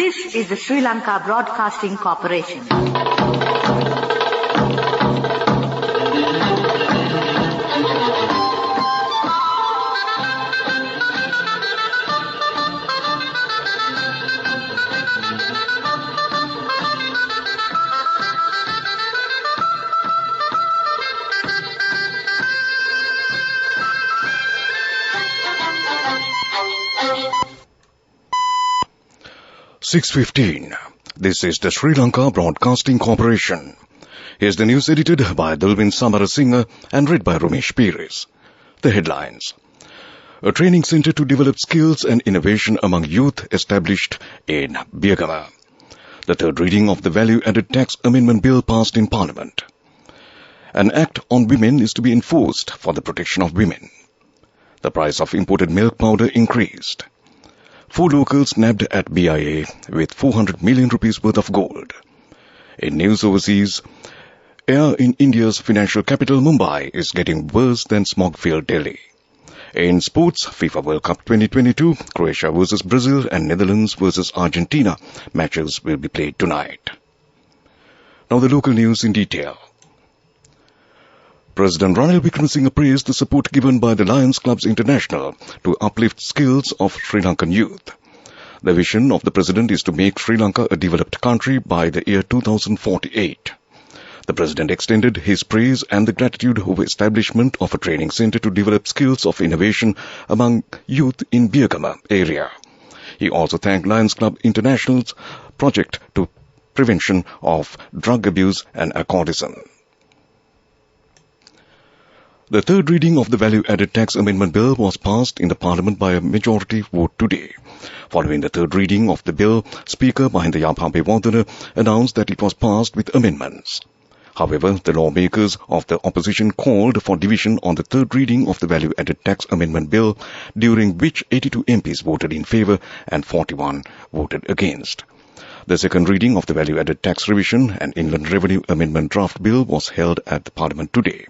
This is the Sri Lanka Broadcasting Corporation. (6:15). This is the Sri Lanka Broadcasting Corporation. Here's the news edited by Dulvin Samarasinghe and read by Ramesh Pires. The headlines. A training centre to develop skills and innovation among youth established in Birgama. The third reading of the Value-Added Tax Amendment Bill passed in Parliament. An Act on Women is to be enforced for the protection of women. The price of imported milk powder increased. 4 locals nabbed at BIA with 400 million rupees worth of gold. In news overseas, air in India's financial capital Mumbai is getting worse than smog-filled Delhi. In sports, FIFA World Cup 2022, Croatia versus Brazil and Netherlands versus Argentina matches will be played tonight. Now the local news in detail. President Ranil Wickremesinghe praised the support given by the Lions Clubs International to uplift skills of Sri Lankan youth. The vision of the president is to make Sri Lanka a developed country by the year 2048. The president extended his praise and the gratitude over establishment of a training centre to develop skills of innovation among youth in Birgama area. He also thanked Lions Club International's project to prevention of drug abuse and alcoholism. The third reading of the Value-Added Tax Amendment Bill was passed in the Parliament by a majority vote today. Following the third reading of the bill, Speaker Mahinda Yabhabewardena announced that it was passed with amendments. However, the lawmakers of the opposition called for division on the third reading of the Value-Added Tax Amendment Bill, during which 82 MPs voted in favour and 41 voted against. The second reading of the Value-Added Tax Revision and Inland Revenue Amendment Draft Bill was held at the Parliament today.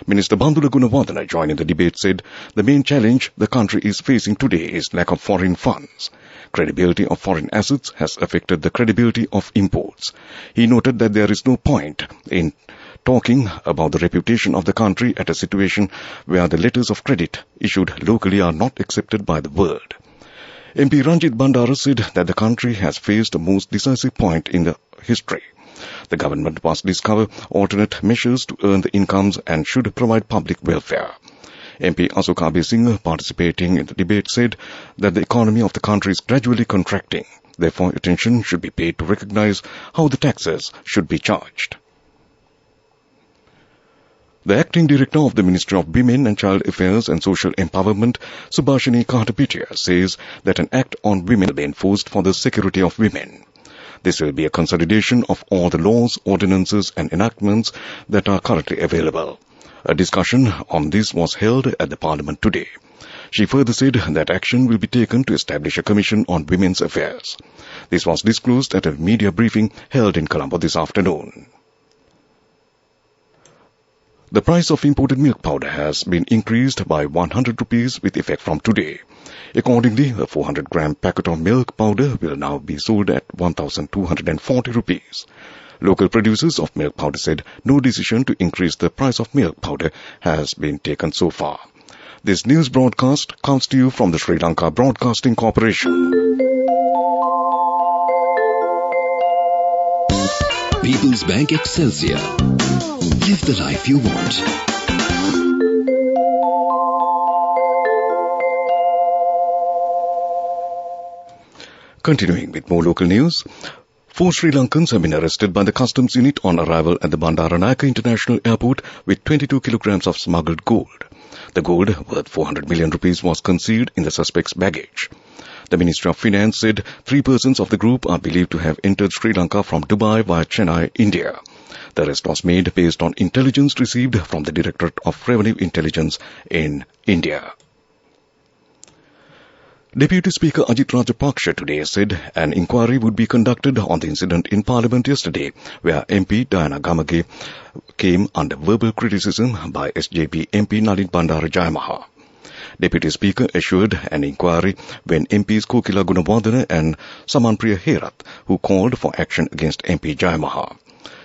Minister Bandula Gunawardena, joining the debate, said the main challenge the country is facing today is lack of foreign funds. Credibility of foreign assets has affected the credibility of imports. He noted that there is no point in talking about the reputation of the country at a situation where the letters of credit issued locally are not accepted by the world. MP Ranjit Bandara said that the country has faced a most decisive point in the history. The government must discover alternate measures to earn the incomes and should provide public welfare. MP Asoka Abesinghe, participating in the debate, said that the economy of the country is gradually contracting. Therefore, attention should be paid to recognize how the taxes should be charged. The Acting Director of the Ministry of Women and Child Affairs and Social Empowerment, Subhashini Kahtapitia, says that an Act on Women will be enforced for the security of women. This will be a consolidation of all the laws, ordinances and enactments that are currently available. A discussion on this was held at the Parliament today. She further said that action will be taken to establish a commission on women's affairs. This was disclosed at a media briefing held in Colombo this afternoon. The price of imported milk powder has been increased by 100 rupees with effect from today. Accordingly, a 400-gram packet of milk powder will now be sold at 1,240 rupees. Local producers of milk powder said no decision to increase the price of milk powder has been taken so far. This news broadcast comes to you from the Sri Lanka Broadcasting Corporation. People's Bank Excelsior. Live the life you want. Continuing with more local news, 4 Sri Lankans have been arrested by the customs unit on arrival at the Bandaranayake International Airport with 22 kilograms of smuggled gold. The gold, worth 400 million rupees, was concealed in the suspect's baggage. The Ministry of Finance said 3 persons of the group are believed to have entered Sri Lanka from Dubai via Chennai, India. The arrest was made based on intelligence received from the Directorate of Revenue Intelligence in India. Deputy Speaker Ajit Rajapaksa today said an inquiry would be conducted on the incident in Parliament yesterday, where MP Diana Gamage came under verbal criticism by SJP MP Nalin Bandara Jayamaha. Deputy Speaker assured an inquiry when MPs Kokila Gunawardena and Samanpriya Herath, who called for action against MP Jayamaha.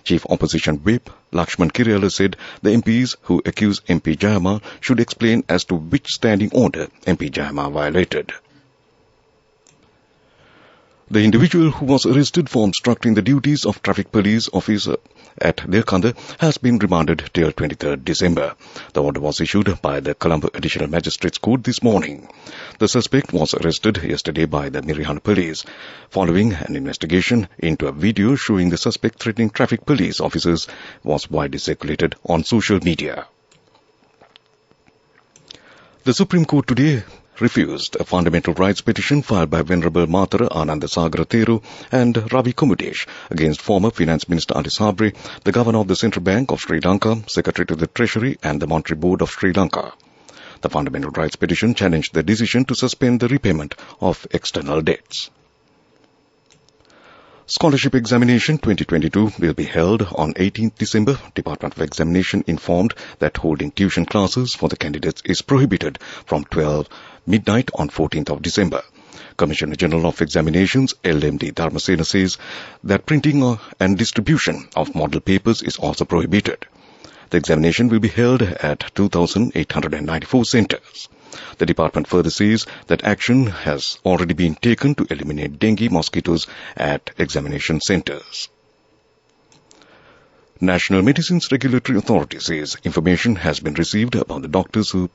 Chief Opposition Whip Lakshman Kiriyala said the MPs who accuse MP Jayama should explain as to which standing order MP Jayama violated. The individual who was arrested for obstructing the duties of traffic police officer at Dilkanda has been remanded till 23rd December. The order was issued by the Colombo Additional Magistrates Court this morning. The suspect was arrested yesterday by the Mirihan police, following an investigation into a video showing the suspect threatening traffic police officers was widely circulated on social media. The Supreme Court today refused a fundamental rights petition filed by Venerable Matara Anandasagara Theru and Ravi Kumudesh against former Finance Minister Ali Sabri, the Governor of the Central Bank of Sri Lanka, Secretary to the Treasury and the Monetary Board of Sri Lanka. The fundamental rights petition challenged the decision to suspend the repayment of external debts. Scholarship Examination 2022 will be held on 18th December. Department of Examination informed that holding tuition classes for the candidates is prohibited from 12 midnight on 14th of December. Commissioner General of Examinations LMD Dharmasena says that printing and distribution of model papers is also prohibited. The examination will be held at 2,894 centres. The department further says that action has already been taken to eliminate dengue mosquitoes at examination centres. National Medicines Regulatory Authority says information has been received about the doctors who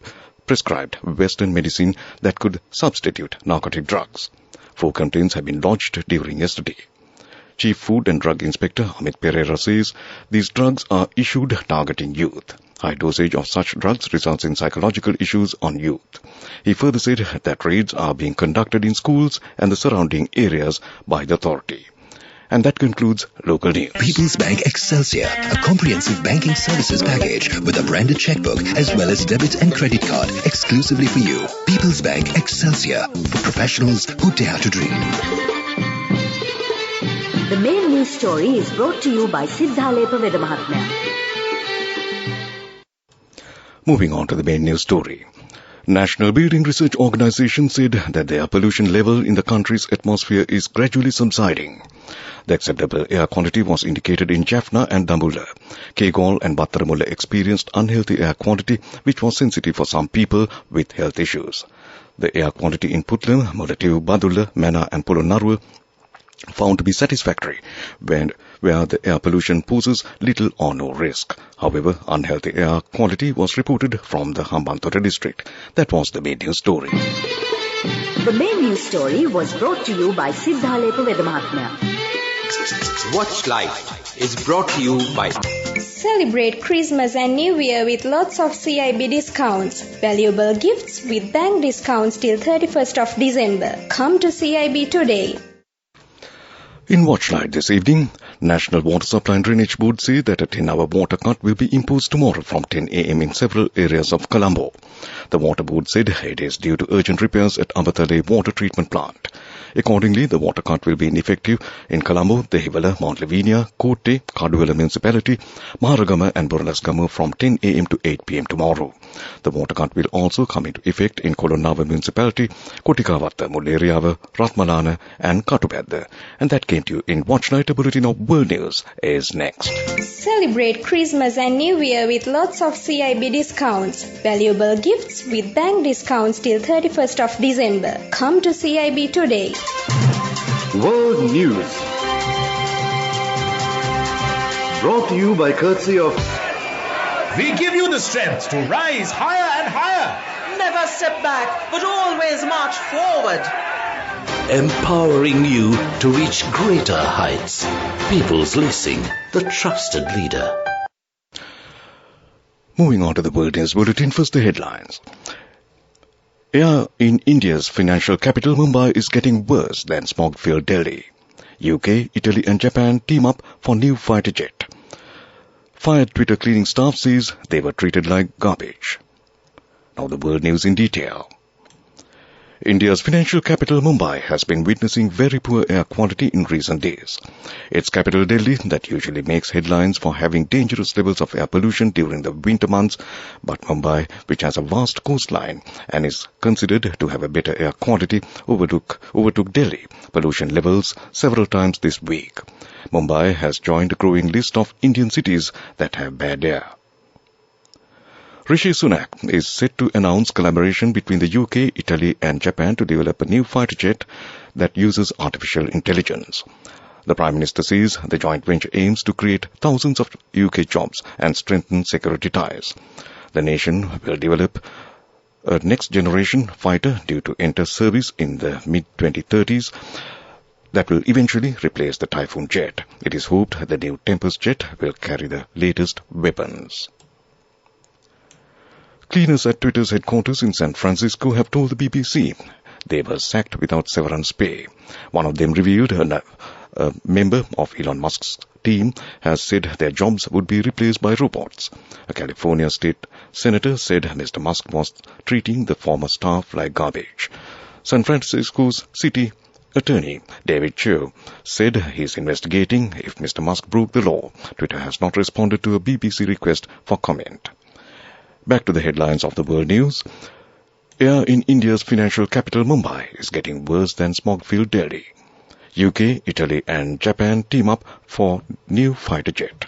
prescribed Western medicine that could substitute narcotic drugs. 4 complaints have been lodged during yesterday. Chief Food and Drug Inspector Amit Pereira says these drugs are issued targeting youth. High dosage of such drugs results in psychological issues on youth. He further said that raids are being conducted in schools and the surrounding areas by the authority. And that concludes local news. People's Bank Excelsior, a comprehensive banking services package with a branded checkbook as well as debit and credit card exclusively for you. People's Bank Excelsior, for professionals who dare to dream. The main news story is brought to you by Siddhalepa Vedamahatmya. Moving on to the main news story. National Building Research Organization said that the air pollution level in the country's atmosphere is gradually subsiding. The acceptable air quality was indicated in Jaffna and Dambulla. Kegol and Battaramulla experienced unhealthy air quality, which was sensitive for some people with health issues. The air quality in Putlam, Mulatiu, Badulla, Mena and Polonnaruwa found to be satisfactory, where the air pollution poses little or no risk. However, unhealthy air quality was reported from the Hambantota district. That was the main news story. The main news story was brought to you by Siddhalepa Vedamahatmya. Watch Life is brought to you by Celebrate Christmas and New Year with lots of CIB discounts. Valuable gifts with bank discounts till 31st of December. Come to CIB today. In Watchlight this evening, National Water Supply and Drainage Board say that a 10-hour water cut will be imposed tomorrow from 10 a.m. in several areas of Colombo. The Water Board said it is due to urgent repairs at Ambatale Water Treatment Plant. Accordingly, the water cut will be ineffective in Colombo, Dehiwala, Mount Lavinia, Kotte, Kaduwala Municipality, Maharagama and Burlasgamu from 10 a.m. to 8 p.m. tomorrow. The water cut will also come into effect in Kolonnawa Municipality, Kotikawata, Mulleriyawa, Ratmalana and Katubedda. And that came to you in Watchlight. A bulletin of world news is next. Celebrate Christmas and New Year with lots of CIB discounts. Valuable gifts with bank discounts till 31st of December. Come to CIB today. World News, brought to you by courtesy of We give you the strength to rise higher and higher. Never step back, but always march forward. Empowering you to reach greater heights. People's Leasing, the trusted leader. Moving on to the World News Bulletin, first the headlines. Air in India's financial capital Mumbai is getting worse than smog-filled Delhi. UK, Italy and Japan team up for new fighter jet. Fired Twitter cleaning staff says they were treated like garbage. Now the world news in detail. India's financial capital Mumbai has been witnessing very poor air quality in recent days. Its capital Delhi, that usually makes headlines for having dangerous levels of air pollution during the winter months, but Mumbai, which has a vast coastline and is considered to have a better air quality, overtook Delhi pollution levels several times this week. Mumbai has joined a growing list of Indian cities that have bad air. Rishi Sunak is set to announce collaboration between the UK, Italy and Japan to develop a new fighter jet that uses artificial intelligence. The Prime Minister says the joint venture aims to create thousands of UK jobs and strengthen security ties. The nation will develop a next-generation fighter due to enter service in the mid-2030s that will eventually replace the Typhoon jet. It is hoped the new Tempest jet will carry the latest weapons. Cleaners at Twitter's headquarters in San Francisco have told the BBC they were sacked without severance pay. One of them revealed a member of Elon Musk's team has said their jobs would be replaced by robots. A California state senator said Mr. Musk was treating the former staff like garbage. San Francisco's city attorney David Cho said he's investigating if Mr. Musk broke the law. Twitter has not responded to a BBC request for comment. Back to the headlines of the world news. Air in India's financial capital Mumbai is getting worse than smog-filled Delhi. UK, Italy and Japan team up for new fighter jet.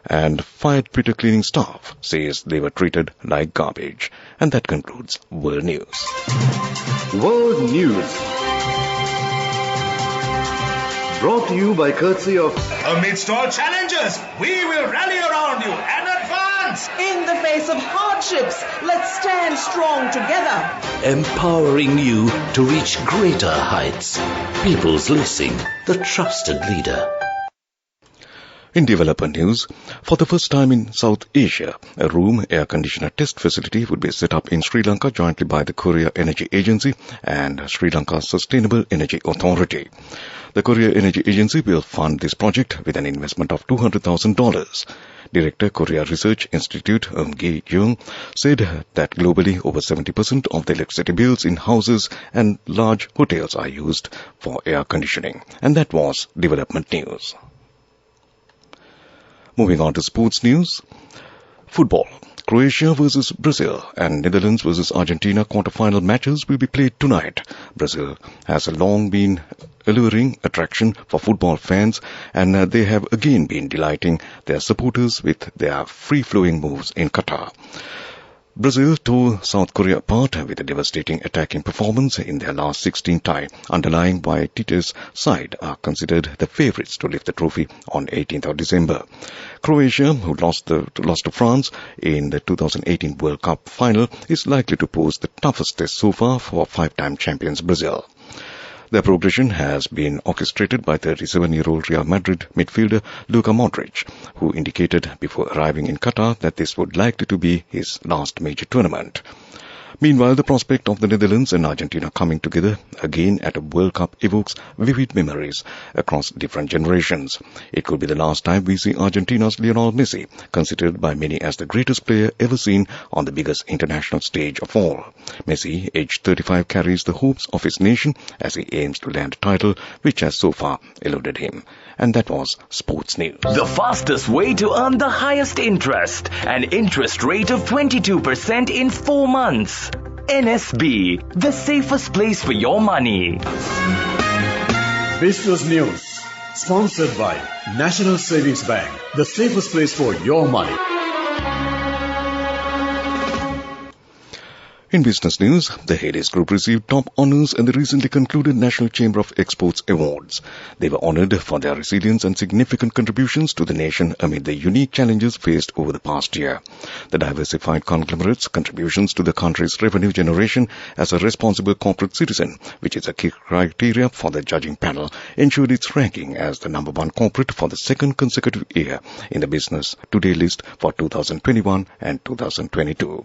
And fired Twitter cleaning staff says they were treated like garbage. And that concludes World News. World News. Brought to you by courtesy of... Amidst all challenges, we will rally around you and advance. In the face of hardships, let's stand strong together. Empowering you to reach greater heights. People's Leasing, the trusted leader. In developer news, for the first time in South Asia, a room air conditioner test facility would be set up in Sri Lanka jointly by the Korea Energy Agency and Sri Lanka's Sustainable Energy Authority. The Korea Energy Agency will fund this project with an investment of $200,000. Director, Korea Research Institute, Gi-Jung, said that globally over 70% of the electricity bills in houses and large hotels are used for air conditioning. And that was development news. Moving on to sports news. Football. Croatia versus Brazil and Netherlands versus Argentina quarter-final matches will be played tonight. Brazil has long been alluring attraction for football fans, and they have again been delighting their supporters with their free-flowing moves in Qatar. Brazil tore South Korea apart with a devastating attacking performance in their last 16 tie, underlying why Tite's side are considered the favourites to lift the trophy on 18th of December. Croatia, who lost to France in the 2018 World Cup final, is likely to pose the toughest test so far for five-time champions Brazil. Their progression has been orchestrated by 37-year-old Real Madrid midfielder Luka Modric, who indicated before arriving in Qatar that this would likely to be his last major tournament. Meanwhile, the prospect of the Netherlands and Argentina coming together again at a World Cup evokes vivid memories across different generations. It could be the last time we see Argentina's Lionel Messi, considered by many as the greatest player ever seen on the biggest international stage of all. Messi, aged 35, carries the hopes of his nation as he aims to land a title which has so far eluded him. And that was sports news. The fastest way to earn the highest interest. An interest rate of 22% in 4 months. NSB, the safest place for your money. Business News, sponsored by National Savings Bank, the safest place for your money. In business news, the Hades Group received top honours at the recently concluded National Chamber of Exports Awards. They were honoured for their resilience and significant contributions to the nation amid the unique challenges faced over the past year. The diversified conglomerate's contributions to the country's revenue generation as a responsible corporate citizen, which is a key criteria for the judging panel, ensured its ranking as the #1 corporate for the second consecutive year in the Business Today list for 2021 and 2022.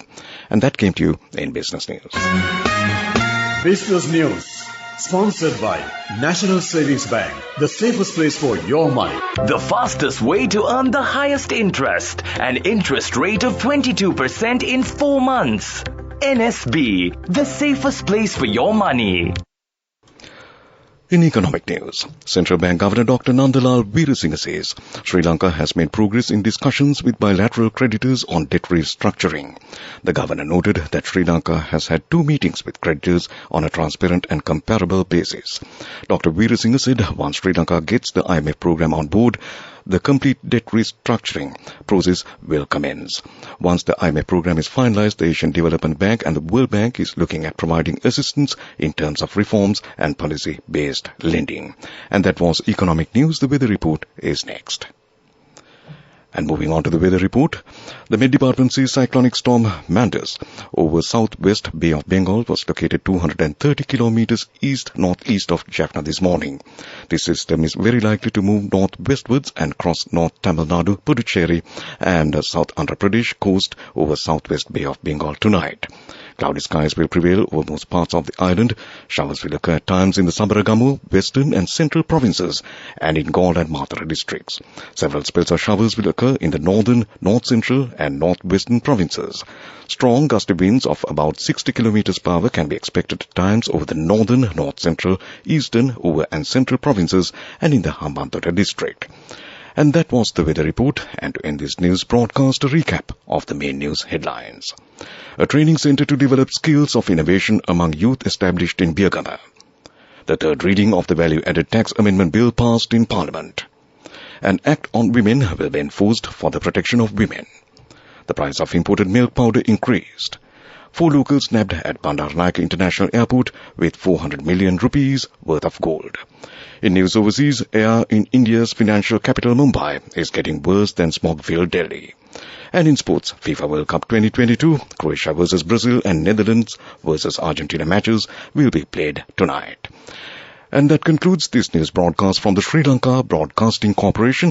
And that came to you in Business News. Business News, sponsored by National Savings Bank, the safest place for your money. The fastest way to earn the highest interest. An interest rate of 22% in 4 months. NSB, the safest place for your money. In economic news, Central Bank Governor Dr. Nandalal Veerasinghe says Sri Lanka has made progress in discussions with bilateral creditors on debt restructuring. The governor noted that Sri Lanka has had 2 meetings with creditors on a transparent and comparable basis. Dr. Veerasinghe said once Sri Lanka gets the IMF program on board, the complete debt restructuring process will commence. Once the IMF program is finalized, the Asian Development Bank and the World Bank is looking at providing assistance in terms of reforms and policy-based lending. And that was economic news. The weather report is next. And moving on to the weather report, the Met Department says cyclonic storm Mandus over southwest Bay of Bengal was located 230 kilometers east-northeast of Jaffna this morning. This system is very likely to move northwestwards and cross North Tamil Nadu, Puducherry and South Andhra Pradesh coast over southwest Bay of Bengal tonight. Cloudy skies will prevail over most parts of the island. Showers will occur at times in the Sabaragamu, western and central provinces and in Galle and Mathura districts. Several spells of showers will occur in the northern, north-central and northwestern provinces. Strong gusty winds of about 60 km per hour can be expected at times over the northern, north-central, eastern, over and central provinces and in the Hambantota district. And that was the weather report. And to end this news broadcast, a recap of the main news headlines. A training center to develop skills of innovation among youth established in Birgama. The third reading of the Value-Added Tax Amendment Bill passed in Parliament. An act on women will be enforced for the protection of women. The price of imported milk powder increased. 4 locals nabbed at Bandaranaike International Airport with 400 million rupees worth of gold. In news overseas, air in India's financial capital Mumbai is getting worse than smog-filled Delhi. And in sports, FIFA World Cup 2022, Croatia versus Brazil and Netherlands versus Argentina matches will be played tonight. And that concludes this news broadcast from the Sri Lanka Broadcasting Corporation.